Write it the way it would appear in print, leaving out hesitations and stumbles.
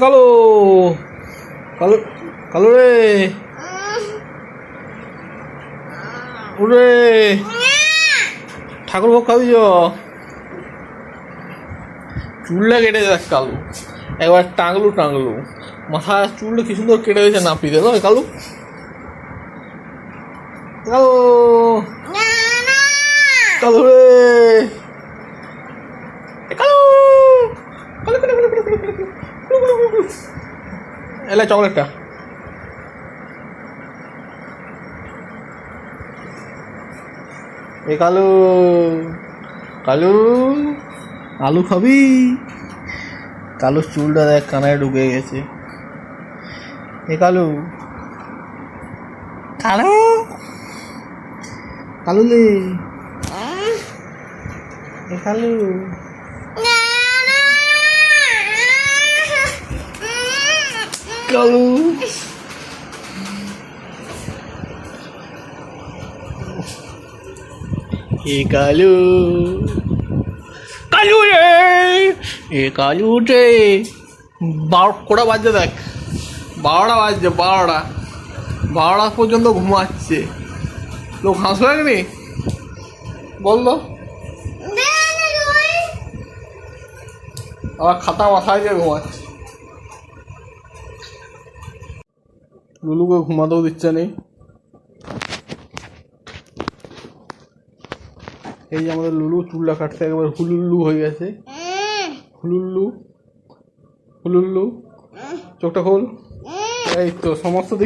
কালো কালো কালো রে উড়ে ঠাকুর ভোগ খাবি চুলটা কেটে যাচ্ছে কালু একবার টাঙলু মাথা চুলটা কি সুন্দর কেটে গেছে নাপিতে নয় কালু কালু কালু রে কালু এলে চকলেটটা এ কালু কালু আলু খাবি কালু চুলটা দেখ কানায় ঢুকে গেছে এ কালু কালু কালু লে এ কালু কালু এ কালু কালু রে এ কালু রে কোটা বাজছে দেখ 12টা বাজছে 12টা পর্যন্ত ঘুমাচ্ছে লোক হাসবে নি বললো আবার খাতা মাথায় দিয়ে ঘুমাচ্ছে লুলুকে ঘুমাতেও দিচ্ছে নেই এই যে আমাদের লুলু চুলটা কাটতে একবার হুলুল্লু হয়ে গেছে হুলুল্লু চোখটা খোল এই তো সমস্ত দিক